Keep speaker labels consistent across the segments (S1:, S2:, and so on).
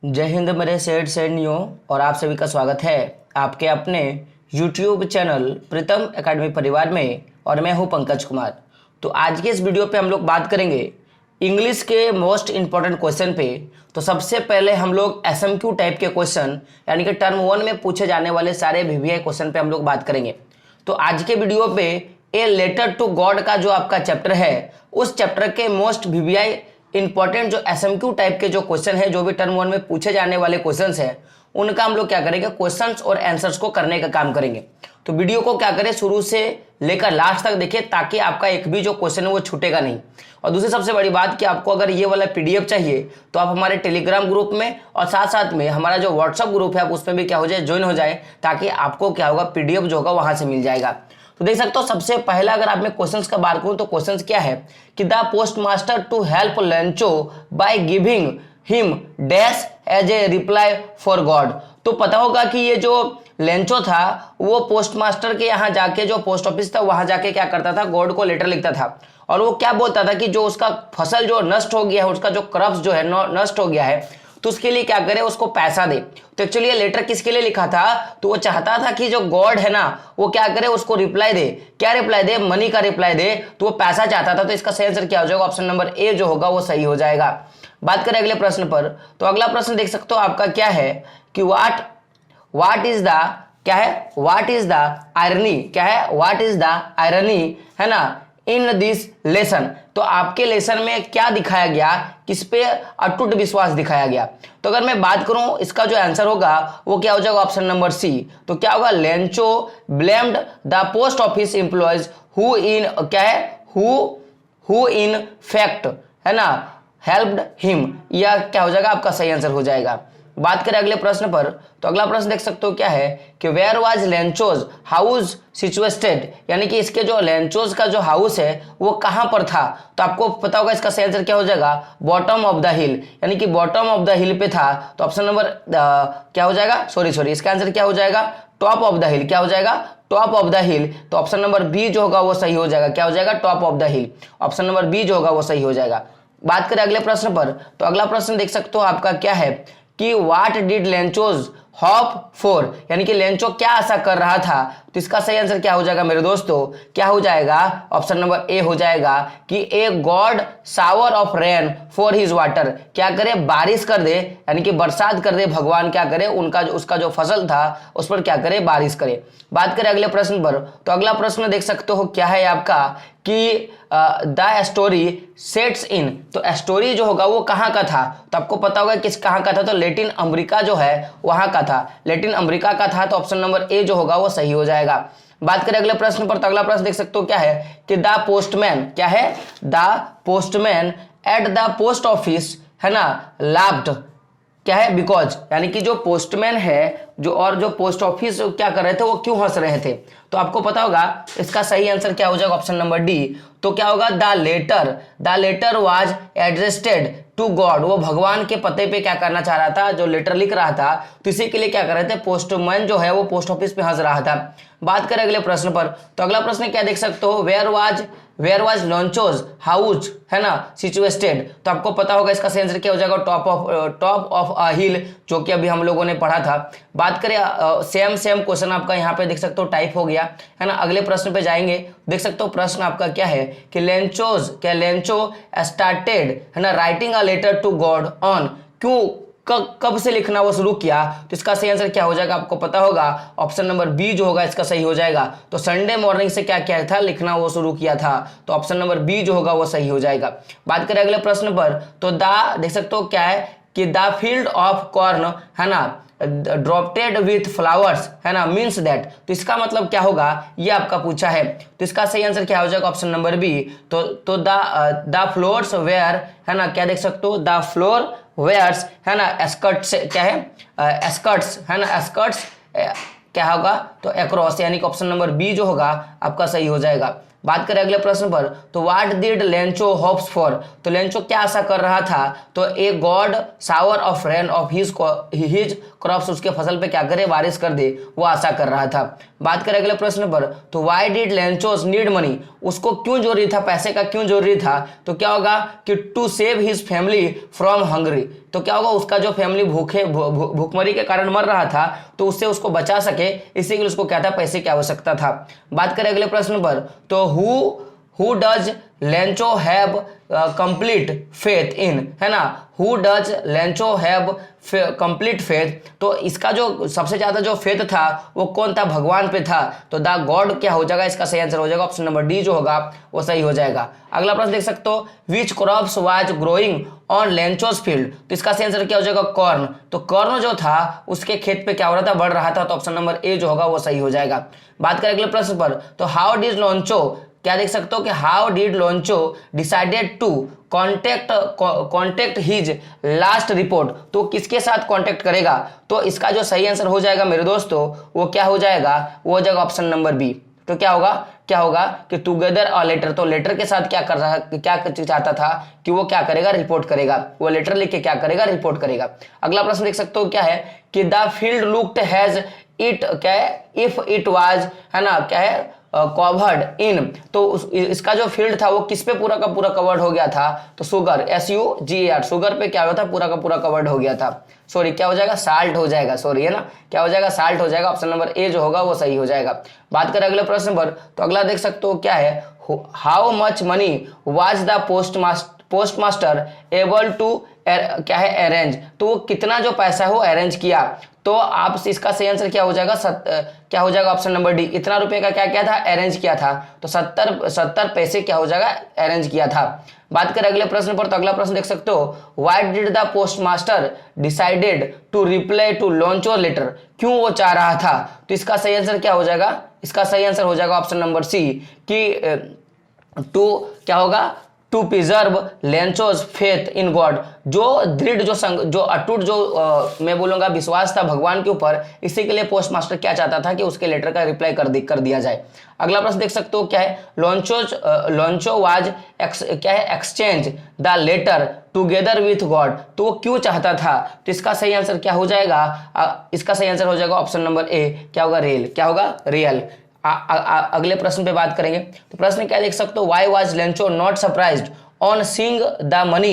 S1: जय हिंद मेरे सेठ सैनियों, और आप सभी का स्वागत है आपके अपने YouTube चैनल प्रीतम एकेडमी परिवार में। और मैं हूं पंकज कुमार। तो आज के इस वीडियो पे हम लोग बात करेंगे इंग्लिश के मोस्ट इंपॉर्टेंट क्वेश्चन पे। तो सबसे पहले हम लोग एसएमक्यू टाइप के क्वेश्चन यानी कि टर्म 1 में पूछे जाने वाले सारे वीवीआई क्वेश्चन पे हम लोग बात करेंगे। तो आज के वीडियो पे ए लेटर टू गॉड का जो आपका चैप्टर है, उस चैप्टर के मोस्ट वीवीआई इंपॉर्टेंट जो एसएमक्यू टाइप के जो क्वेश्चन है, जो भी टर्म 1 में पूछे जाने वाले क्वेश्चंस हैं, उनका हम लोग क्या करेंगे, क्वेश्चंस और आंसर्स को करने का काम करेंगे। तो वीडियो को क्या करें, शुरू से लेकर लास्ट तक देखिए, ताकि आपका एक भी जो क्वेश्चन है वो छूटेगा नहीं। और दूसरी सबसे बड़ी बात कि आपको अगर ये वाला पीडीएफ चाहिए तो आप हमारे टेलीग्राम ग्रुप में और साथ साथ में हमारा जो व्हाट्सअप ग्रुप है आप उसमें भी क्या हो जाए, ज्वाइन हो जाए, ताकि आपको क्या होगा, पीडीएफ जो होगा वहां से मिल जाएगा। तो देख सकते हो, सबसे पहला अगर आप में क्वेश्चंस का बात करूं तो क्वेश्चंस क्या है कि the postmaster to help Lencho by giving him dash as a reply for God. तो पता होगा कि ये जो लेंचो था वो पोस्टमास्टर के यहाँ जाके, जो पोस्ट ऑफिस था वहां जाके क्या करता था, गॉड को लेटर लिखता था। और वो क्या बोलता था कि जो उसका फसल जो नष्ट हो गया है, उसका जो क्रॉप्स जो है नष्ट हो गया है, तो उसके लिए क्या करे, उसको पैसा दे। तो एक्चुअली ये लेटर किसके लिए लिखा था, तो वो चाहता था कि जो गॉड है ना वो क्या करे, उसको रिप्लाई दे। क्या रिप्लाई दे, मनी का रिप्लाई दे। तो वो पैसा चाहता था। तो इसका सही आंसर क्या हो जाएगा, ऑप्शन नंबर ए जो होगा वो सही हो जाएगा। बात करें अगले प्रश्न पर, तो अगला प्रश्न देख सकते हो आपका क्या है कि व्हाट इज द, क्या है, व्हाट इज द आयरनी, क्या है, व्हाट इज द आयरनी, है ना, इन दिस लेसन। तो आपके लेसन में क्या दिखाया गया, किस पे अटूट विश्वास दिखाया गया। तो अगर मैं बात करूं, इसका जो आंसर होगा वो क्या हो जाएगा, ऑप्शन नंबर सी। तो क्या होगा, Lencho blamed the post office employees who in, क्या है, हु इन फैक्ट, है ना, हेल्प्ड हिम। यह क्या हो जाएगा, आपका सही आंसर हो जाएगा। बात करें अगले प्रश्न पर, तो अगला प्रश्न देख सकते हो क्या है कि where was Lencho's house situated, यानी कि इसके जो लेंचोज का जो हाउस है वो कहां पर था। तो आपको पता होगा इसका सही आंसर क्या हो जाएगा, बॉटम ऑफ द हिल, यानी कि बॉटम ऑफ द हिल पे था। तो ऑप्शन नंबर क्या हो जाएगा, सॉरी इसका आंसर क्या हो जाएगा, टॉप ऑफ द हिल। क्या हो जाएगा, टॉप ऑफ द हिल। तो ऑप्शन नंबर बी जो होगा वो सही हो जाएगा। क्या हो जाएगा, top of the hill. Option number B जो होगा वो सही हो जाएगा। बात करें अगले प्रश्न पर, तो अगला प्रश्न देख सकते हो आपका क्या है कि what did Lencho's hop for, यानी कि लेंचो क्या आशा कर रहा था। तो इसका सही आंसर क्या हो जाएगा मेरे दोस्तों, क्या हो जाएगा, ऑप्शन नंबर ए हो जाएगा कि a god shower of rain for his water. क्या करे, बारिश कर दे, यानी कि बरसात कर दे, भगवान क्या करे, उसका जो फसल था उस पर क्या करे, बारिश करे। बात करें अगले प्रश्न पर, तो अगला प्रश्न देख सकते हो क्या है आपका कि द स्टोरी सेट्स इन। तो स्टोरी जो होगा वो कहाँ का था। तो आपको पता होगा किस कहाँ का था, तो लैटिन अमेरिका जो है वहां का था, लैटिन अमेरिका का था। तो ऑप्शन नंबर ए जो होगा वो सही हो जाएगा। बात करें अगले प्रश्न पर, तो अगला प्रश्न देख सकते हो क्या है कि द पोस्टमैन, क्या है, the postman at the post office, है ना, लाफ्ड, क्या है, बिकॉज, यानी कि जो पोस्टमैन है जो पोस्ट ऑफिस क्या कर रहे थे, वो क्यों हंस रहे थे। तो आपको पता होगा इसका सही आंसर क्या हो जाएगा, ऑप्शन नंबर डी। तो क्या होगा, the letter was addressed to God. वो भगवान के पते पे क्या करना चाह रहा था, जो लेटर लिख रहा था, तो इसी के लिए क्या कर रहे थे, पोस्टमैन जो है वो पोस्ट ऑफिस पे हंस रहा था। बात करें अगले प्रश्न पर, तो अगला प्रश्न क्या देख सकते हो, वेयर वाज लॉन्चोज हाउस, है ना, सिचुएटेड। तो आपको पता होगा इसका सही आंसर क्या हो जाएगा, टॉप ऑफ अ हिल, जो कि अभी हम लोगों ने पढ़ा था। बात करें सेम क्वेश्चन आपका यहाँ पे देख सकते हो टाइप हो गया, है ना। अगले प्रश्न पे जाएंगे, देख सकते हो प्रश्न आपका क्या है कि लेंचो स्टार्टेड, है ना, writing a letter to God on, क्यों, कब से लिखना वो शुरू किया। तो इसका सही आंसर क्या हो जाएगा, आपको पता होगा ऑप्शन नंबर बी जो होगा इसका सही हो जाएगा। तो संडे मॉर्निंग से क्या किया था, लिखना वो शुरू किया था। तो ऑप्शन नंबर बी जो होगा वो सही हो जाएगा। बात करें अगले प्रश्न पर, तो देख सकते हो क्या है कि द फील्ड ऑफ कॉर्न, है ना, ड्रॉप्टेड विथ फ्लावर्स, है ना, मीन्स दैट। तो इसका मतलब क्या होगा, ये आपका पूछा है। तो इसका सही आंसर क्या हो जाएगा, ऑप्शन नंबर बी। तो द फ्लोर्स वेयर, है ना, क्या देख सकते हो, द फ्लोर वेयर्स, है ना, स्कर्ट्स, क्या है, स्कर्ट्स, है ना, स्कर्ट्स क्या होगा, तो अक्रॉस, यानी कि ऑप्शन नंबर बी जो होगा आपका सही हो जाएगा। बात करें अगले प्रश्न पर, तो what did Lencho hopes for. तो लेंचो क्या आशा कर रहा था, तो a god shower of rain of his crops, उसके फसल पे क्या करे, बारिश कर दे, वो आशा कर रहा था। बात करें अगले प्रश्न पर, तो व्हाई डिड लेंचोस नीड मनी, उसको क्यों जरूरी था, पैसे का क्यों जरूरी था। तो क्या होगा कि to save his family from hungry, तो क्या होगा, उसका जो फैमिली भूखमरी के कारण मर रहा था, तो उससे उसको बचा सके, इसी के लिए उसको क्या था, पैसे की आवश्यकता था। बात करें अगले प्रश्न पर, तो who does Lencho have complete faith in, है ना, who does Lencho have complete faith, तो इसका जो सबसे ज्यादा जो फेथ था वो कौन था, भगवान पे था, तो द गॉड क्या हो जाएगा, इसका सही आंसर हो जाएगा ऑप्शन नंबर डी जो होगा वो सही हो जाएगा। अगला प्रश्न देख सकते हो, which crops was growing on Lencho's field, तो इसका सही आंसर क्या हो जाएगा, कॉर्न, तो कॉर्न जो था उसके खेत पे क्या हो रहा था, बढ़ रहा था, तो ऑप्शन नंबर ए जो होगा वो सही हो जाएगा। बात करें अगले प्रश्न पर, तो हाउ डिड लोंचो, क्या देख सकते हो कि how did Lencho decided to contact his last report, तो किसके साथ कॉन्टेक्ट करेगा, तो इसका जो सही आंसर हो जाएगा मेरे दोस्तों वो क्या हो जाएगा, वो हो जाएगा ऑप्शन नंबर बी। तो क्या होगा कि टुगेदर अ लेटर, तो लेटर के साथ क्या कर रहा, क्या चाहता था कि वो क्या करेगा, रिपोर्ट करेगा, वो लेटर लिख के क्या करेगा, रिपोर्ट करेगा। अगला प्रश्न देख सकते हो क्या है कि the field looked as it, क्या है, इफ इट वाज, है ना, क्या है, कवर्ड इन, तो इसका जो फील्ड था वो किस पे पूरा का पूरा कवर्ड हो गया था, तो शुगर, SUGAR, शुगर पे क्या हुआ था, पूरा का पूरा कवर्ड हो गया था, सॉरी क्या हो जाएगा, साल्ट हो जाएगा, सॉरी है ना, क्या हो जाएगा, साल्ट हो जाएगा, ऑप्शन नंबर ए जो होगा वो सही हो जाएगा। बात करें अगले प्रश्न पर, तो अगला देख सकते हो क्या है, how much money was the postmaster able to, क्या है, अरेंज, तो वो कितना जो पैसा हो अरेंज किया, तो आप इसका सही आंसर क्या हो जाएगा, क्या हो जाएगा ऑप्शन नंबर डी, इतना रुपए का क्या था, अरेंज किया था, तो 70 पैसे क्या हो जाएगा, अरेंज किया था। बात करें अगले प्रश्न पर, तो अगला प्रश्न देख सकते हो, why did the postmaster decided to reply to Lencho letter, क्यों वो चाह रहा था, तो इसका सही आंसर क्या हो जाएगा, इसका सही आंसर हो जाएगा ऑप्शन नंबर सी, कि टू क्या होगा, to preserve Lencho's faith in God, जो दृढ़ जो अटूट जो मैं बोलूंगा विश्वास था भगवान के ऊपर, इसी के लिए पोस्टमास्टर क्या चाहता था कि उसके लेटर का रिप्लाई कर दिया जाए। अगला प्रश्न देख सकते हो क्या है, लॉन्चो वाज क्या है, exchange the letter together with God, तो वो क्यों चाहता था, तो इसका सही आंसर क्या हो जाएगा, इसका सही आंसर हो जाएगा ऑप्शन नंबर ए, क्या होगा, रेल, क्या होगा, रियल। अगले प्रश्न पे बात करेंगे, तो प्रश्न क्या देख सकते हो, why was Lencho not surprised on seeing the money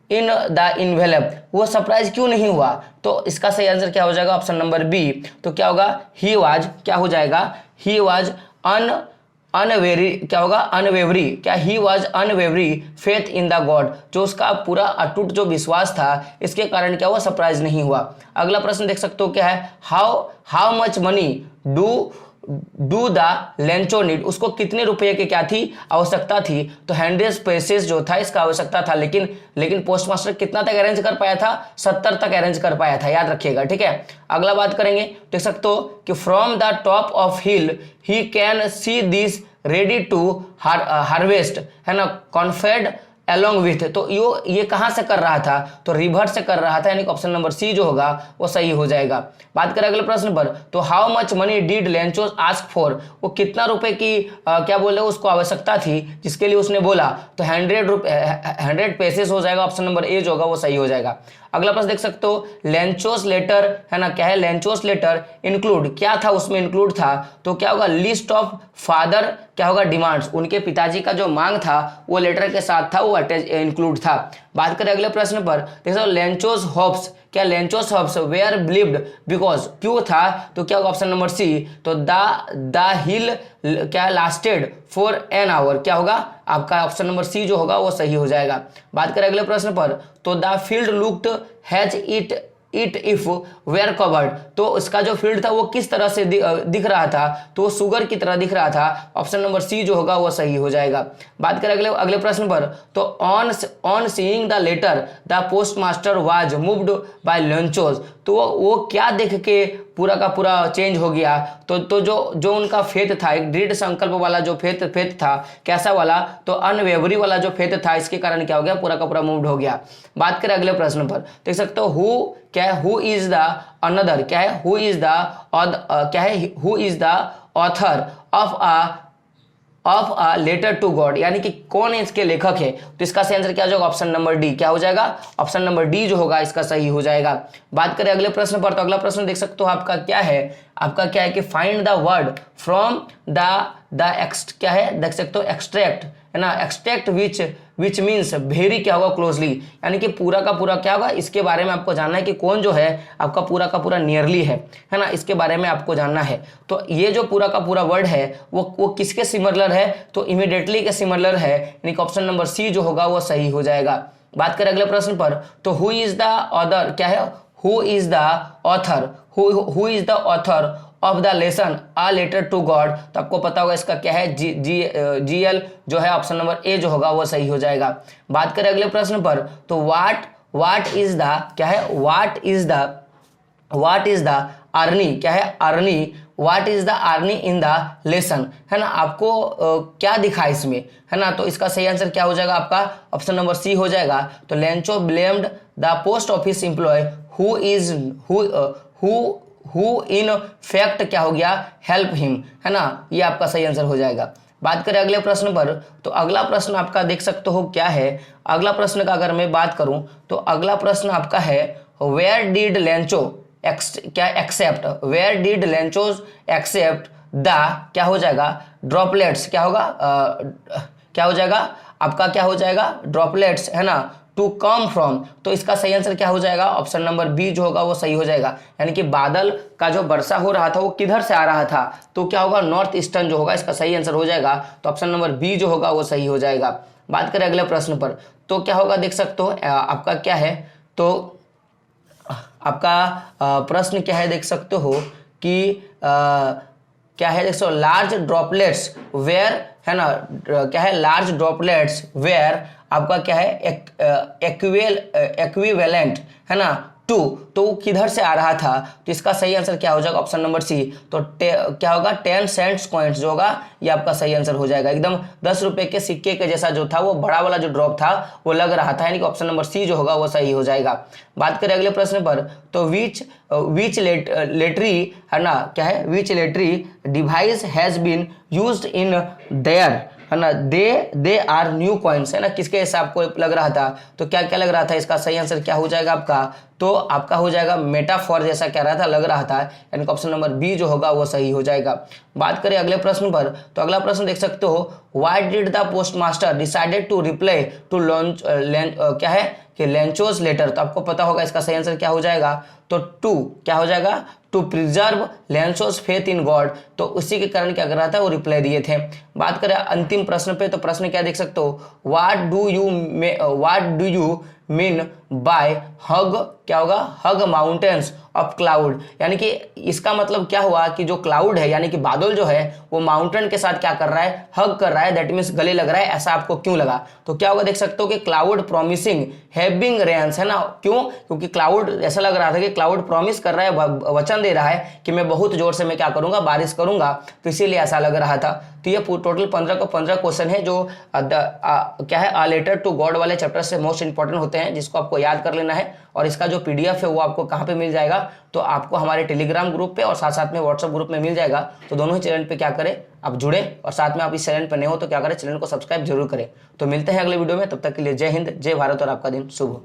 S1: in the envelope, वो सरप्राइज क्यों नहीं हुआ, तो इसका सही आंसर क्या हो जाएगा ऑप्शन नंबर बी, तो क्या होगा, ही वाज, क्या हो जाएगा, ही वाज अनवेरी, क्या होगा, अनवेवरी, क्या, he was unwavering faith in the God, जो उसका पूरा अटूट जो विश्वास था इसके कारण क्या हुआ, सरप्राइज नहीं हुआ। अगला प्रश्न देख सकते हो क्या है, how much money do the Lencho need, उसको कितने रुपए की क्या थी, आवश्यकता थी, तो 100 पैसेज जो था इसका आवश्यकता था, लेकिन पोस्टमास्टर कितना तक अरेंज कर पाया था, 70 तक अरेंज कर पाया था, याद रखिएगा, ठीक है। अगला बात करेंगे, देख सकते हो कि from the top of hill he can see this ready to harvest, है ना, कॉन्फेड along with, तो ये कहां से कर रहा था, तो रिवर से कर रहा था, यानी ऑप्शन नंबर सी जो होगा वो सही हो जाएगा। बात करें अगले प्रश्न पर, तो how much money did Lencho ask for, वो कितना रुपए की क्या बोले उसको आवश्यकता थी जिसके लिए उसने बोला, तो 100 पैसेस हो जाएगा, ऑप्शन नंबर ए जो होगा वो सही हो जाएगा। अगला प्रश्न देख सकते हो, लेंचोस लेटर, है ना, क्या है, लेंचोस लेटर इंक्लूड, क्या था उसमें इंक्लूड था, तो क्या होगा, लिस्ट ऑफ फादर, क्या होगा, डिमांड्स, उनके पिताजी का जो मांग था वो लेटर के साथ था, वो इंक्लूड था। बात करें अगले प्रश्न पर, देखो लेंचोस होप्स, क्या लेंचोस होप्स वेयर बिलीव्ड बिकॉज, क्यों था, तो क्या होगा ऑप्शन नंबर सी, तो द हिल क्या लास्टेड फॉर एन आवर, क्या होगा आपका ऑप्शन नंबर सी जो होगा वो सही हो जाएगा। बात करें अगले प्रश्न पर, तो the field looked as it if were covered, तो इसका जो फील्ड था वो किस तरह से दिख रहा था, तो वो शुगर की तरह दिख रहा था, ऑप्शन नंबर सी जो होगा वो सही हो जाएगा। बात करें अगले प्रश्न पर, तो on seeing the letter the postmaster was moved by Lencho's, तो वो क्या देख के पूरा का पूरा चेंज हो गया, तो जो उनका फेथ था, एक दृढ़ संकल्प वाला जो फेथ था, कैसा वाला, तो अनवेवरी वाला जो फेथ था, इसके कारण क्या हो गया, पूरा का पूरा मूव्ड हो गया। बात करें अगले प्रश्न पर, देख सकते हो हु इज द अनदर, क्या है, who is the author of a letter to God, यानी कि कौन इसके लेखक है, तो इसका सही आंसर क्या हो जाएगा, ऑप्शन नंबर डी, क्या हो जाएगा, ऑप्शन नंबर डी जो होगा इसका सही हो जाएगा। बात करें अगले प्रश्न पर, तो अगला प्रश्न देख सकते हो आपका क्या है कि find the word from the क्या है, देख सकते हो एक्सट्रैक्ट, है ना। एक्सट्रैक्ट विच मीन्स वेरी क्या होगा क्लोजली, यानी कि पूरा का पूरा क्या होगा, इसके बारे में आपको जानना है कि कौन जो है आपका पूरा का पूरा नियरली है ना, इसके बारे में आपको जानना है। तो ये जो पूरा का पूरा वर्ड है वो किसके सिमिलर है, तो इमीडिएटली के सिमिलर है, यानी कि ऑप्शन नंबर सी जो होगा वो सही हो जाएगा। बात करें अगले प्रश्न पर, तो हु इज द ऑथर, क्या है, who is the author, who is the author of the lesson a letter to God, तो आपको पता होगा इसका क्या है, जी एल जो है ऑप्शन नंबर ए जो होगा वो सही हो जाएगा। बात करें अगले प्रश्न पर, तो व्हाट इज द, क्या है, व्हाट इज द अर्नी, क्या है, irony, what is the irony in the lesson, है ना। आपको क्या दिखा इसमें, है ना, तो इसका सही आंसर क्या हो जाएगा आपका ऑप्शन नंबर सी हो जाएगा। तो Lencho blamed the post office employ who in fact क्या हो गया, हेल्प हिम, है ना, ये आपका सही आंसर हो जाएगा। बात करें अगले प्रश्न पर, तो अगला प्रश्न आपका देख सकते हो क्या है। अगला प्रश्न का अगर मैं बात करूं तो अगला प्रश्न आपका है, वेयर डिड लेंचो क्या accept, where did Lencho's accept the, क्या हो जाएगा, ड्रॉपलेट्स, क्या होगा, क्या हो जाएगा आपका, क्या हो जाएगा, ड्रॉपलेट्स, है ना, टू कम फ्रॉम, तो इसका सही आंसर क्या हो जाएगा, ऑप्शन नंबर बी जो होगा वो सही हो जाएगा। यानी कि बादल का जो वर्षा हो रहा था वो किधर से आ रहा था, तो क्या होगा, नॉर्थ ईस्टर्न जो होगा, इसका सही आंसर हो जाएगा। तो ऑप्शन नंबर बी जो होगा वो सही हो जाएगा। बात करें अगले प्रश्न पर, तो क्या होगा देख सकते हो आपका क्या है, तो आपका प्रश्न क्या है देख सकते हो कि क्या है, देख सकते हो, लार्ज ड्रॉपलेट्स वेयर, है ना, क्या है, लार्ज ड्रॉपलेट्स वेयर आपका क्या है, एक्विवेलेंट, है ना, टू, तो वो किधर से आ रहा था, तो इसका सही आंसर क्या हो जाएगा ऑप्शन नंबर सी। तो क्या होगा, 10 सेंट्स कॉइन्स जो होगा ये आपका सही आंसर हो जाएगा। एकदम 10 रुपए के सिक्के के जैसा जो था वो बड़ा वाला जो ड्रॉप था वो लग रहा था, यानी कि ऑप्शन नंबर सी जो होगा वो सही हो जाएगा। बात करें अगले प्रश्न पर, तो विच लेटरी, है ना, क्या है, which literary device has been used in there, है ना, दे आर न्यू कॉइन्स, है ना, किसके हिसाब को लग रहा था, तो क्या क्या लग रहा था, इसका सही आंसर क्या हो जाएगा आपका, तो आपका हो जाएगा मेटाफॉर जैसा कह रहा था, लग रहा था, यानी कि ऑप्शन नंबर बी जो होगा वो सही हो जाएगा। बात करें अगले प्रश्न पर, तो अगला प्रश्न देख सकते हो, why did the post master decided to reply to Lencho, क्या है कि लेंचोज लेटर, तो आपको पता होगा इसका सही आंसर क्या हो जाएगा, तो टू, क्या हो जाएगा, to preserve Lencho's faith in God, तो उसी के कारण क्या कर रहा था वो रिप्लाई दिए थे। बात करें अंतिम प्रश्न पे, तो प्रश्न क्या देख सकते हो, what do you mean by hug, क्या होगा, हग माउंटेन्स ऑफ क्लाउड, यानी कि इसका मतलब क्या हुआ कि जो क्लाउड है यानी कि बादल जो है वो माउंटेन के साथ क्या कर रहा है, हग कर रहा है, दैट मीन्स गले लग रहा है, ऐसा आपको क्यों लगा, तो क्या होगा देख सकते हो कि क्लाउड प्रॉमिसिंग हैविंग रेन्स, है ना, क्यों, क्योंकि क्लाउड ऐसा लग रहा था कि क्लाउड प्रॉमिस कर रहा है, वचन दे रहा है कि मैं बहुत जोर से मैं क्या करूंगा, बारिश करूंगा, तो इसीलिए ऐसा लग रहा था। तो ये टोटल 15 क्वेश्चन है जो क्या है, अ लेटर टू गॉड वाले चैप्टर से मोस्ट इंपॉर्टेंट होते हैं, जिसको आपको याद कर लेना है। और इसका जो पीडीएफ है वो आपको कहाँ पे मिल जाएगा, तो आपको हमारे टेलीग्राम ग्रुप पे और साथ साथ में व्हाट्सएप ग्रुप में मिल जाएगा। तो दोनों ही चैनल पे क्या करें, आप जुड़े, और साथ में आप इस चैनल पर नए हो तो क्या करें, चैनल को सब्सक्राइब जरूर करें। तो मिलते हैं अगले वीडियो में, तब तक के लिए जय हिंद, जय भारत और आपका दिन शुभ हो।